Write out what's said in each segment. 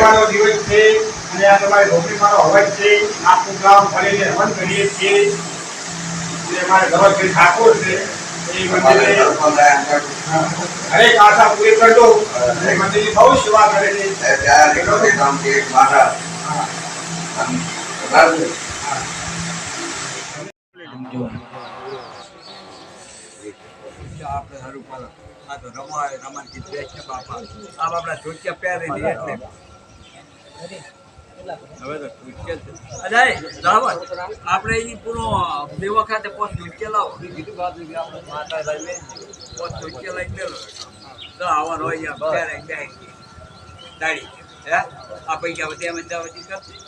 તહેવારનો દિવસ છે અને આ તમારે ઢોકળીમાંનો હવન છે. આખું ગામ ફરીને હવન કરીએ છીએ. અમારે ધવલભાઈ ઠાકોર છે એ મંદિરે હરેક આશા પૂરી કરતો અને મંદિરની બહુ સેવા કરે છે. આપણે સારું પાલો આ તો રમાય રમાનથી બેસ છે બાપા આ આપણા ધોતિયા પહેરે ને એટલે હવે તો ધોતિયા આપણે એ પૂરો બે વખતે પોસ્ટ ધોતિયા લાવો કીધું બાજુ આપણે માતા લઈ પોસ્ટ ધોતિયા લઈ ગયેલો તો આવવાનો હોય પહેરે દાડી હે આ પૈસા બધી અમે જવાથી કરતી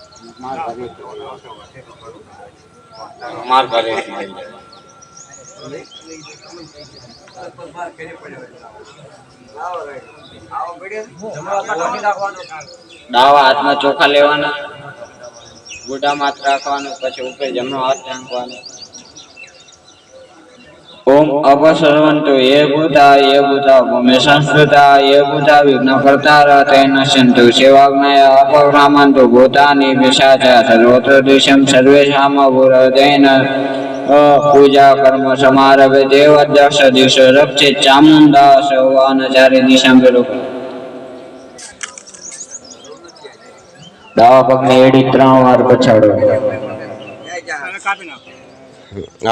માર કરે દાવા હાથમાં ચોખા લેવાના, ગુડામાં હાથ રાખવાનો, પછી ઉપર જમણો હાથ ઢાંકવાનો. ओम अपसर्वन्तु ये भूता भूमि संस्कृता ये भूता विघ्नकर्ता तेन सन्तु सेवाग्नय अपक्रामन्तु भूतानि पिशाचा सर्वत्र दिशं सर्वेषां भूरतेन पूजा कर्म समारभे देवदक्ष दिश रक्षे चामुण्डा सौवानचारि दिशां विरुक् दावा पगने एडी 3 વાર પછાડો.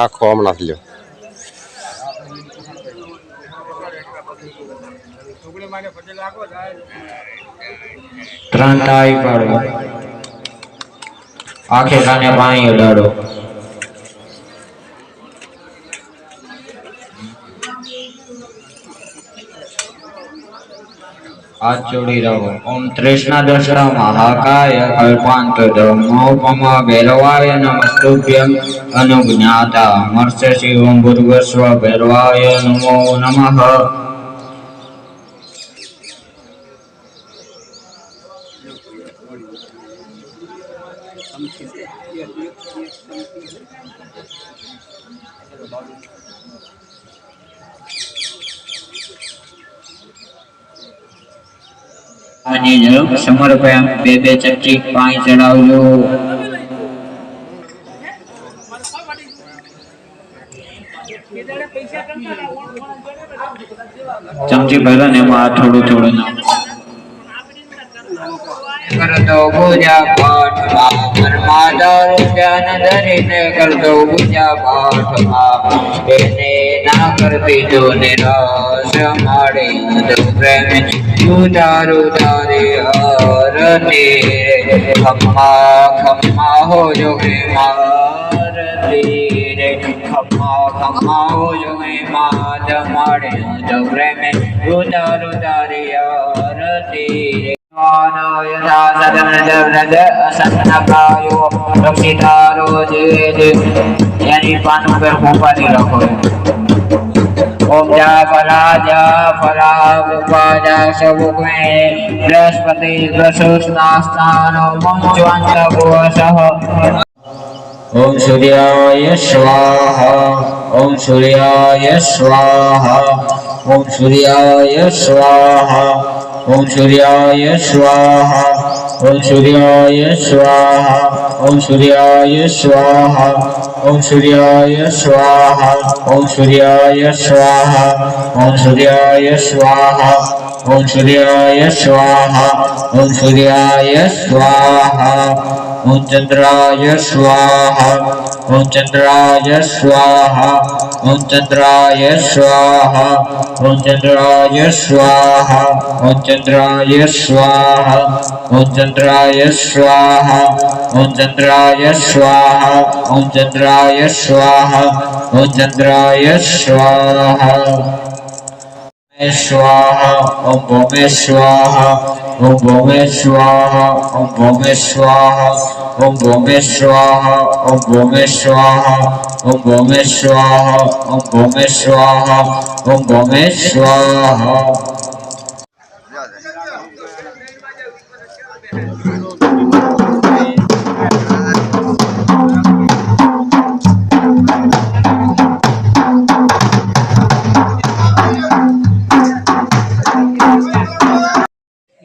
આખો હમણાં લ્યો. ત્રણ તાળી પાડો, આખે કાને પાણી ઉડાડો. हाथ जोड़ी रहो. ओम तृष्णा दृष्टा महाकाय कल्पांत धर्मोपम भैरवाय नमस्तुभ्यं अनुज्ञाता मर्षसि ओम भूर्भुवस्व भैरवाय नमो नमः. समर्पयाम. बे चमची पाणी चढ़ावजो. चमची भरो ने थोड़ू थोड़ू नाखो. कर दो पूजा पाठ परमादार ज्ञान धरीने कर दो पूजा पाठ એને ના કરતી જો નિરાશ મળે તો પ્રેમ ઉતારો તારી આરતી રે ખમ્મા ખમ્મા હો જોગી મારતી રે ખમ્મા ખમ્મા હો જોગી માત મળે તો પ્રેમ ઉતારો તારી આરતી રે यथा सदन असन्नकायो रक्षितारो जे यानी पानों पर खोपाती रखो. ओम जा फला उपाजा सबुक में बृहस्पति ग्रसुस्नास्तानो मंचवंत भुवसः. ओम सूर्याय स्वाहा. ओम सूर्याय स्वाहा. ओम सूर्याय स्वाहा. ओम सूर्याय स्वाहा. ओम सूर्याय स्वाहा. ओम सूर्याय स्वाहा. ओम सूर्याय स्वाहा. ओम सूर्याय स्वाहा. ओम सूर्याय स्वाहा. ओम सूर्याय स्वाहा. ओम सूर्याय स्वाहा. ओम चंद्राय स्वाहा. ओम चंद्राय स्वाहा. ओम चंद्राय स्वाहा. ओम चंद्राय स्वाहा. ओम चंद्राय स्वाहा. ओम चंद्राय स्वाहा. ओम चंद्राय स्वाहा. ओम चंद्राय स्वाहा. ओम चंद्राय स्वाहा. स्वाहा. ओम भौमे स्वाहा. ओम भौमे स्वाहा. ओम भौमे स्वाहा. ओम भौमे स्वाहा. ओम भौमे स्वाहा. ओम भौमे स्वाहा. ओम भौमे स्वाहा. ओम भौमे स्वाहा.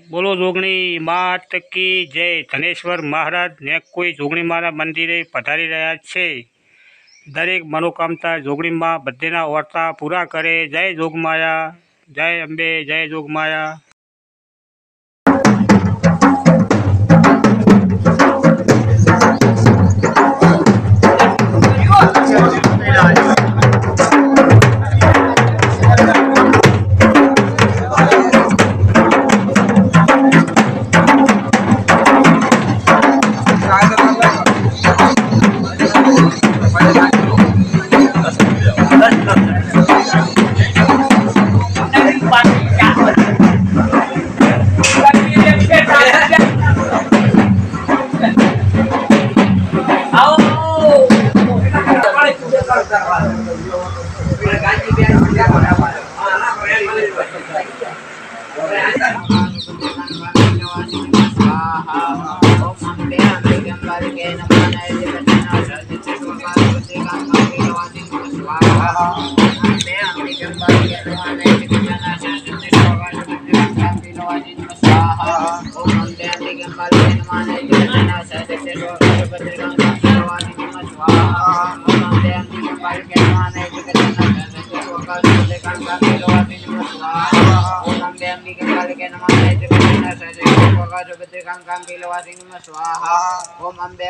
बोलो जोगणी માત કી જય. ધનેશ્વર મહારાજ ને કોઈ જોગણીમાના મંદિરે પધારી રહ્યા છે. દરેક મનોકામતા જોગણીમાં બધેના વર્તા પૂરા કરે. જય જોગમાયા, જય અંબે, જય જોગમાયા. स्वाहा ओम अंबे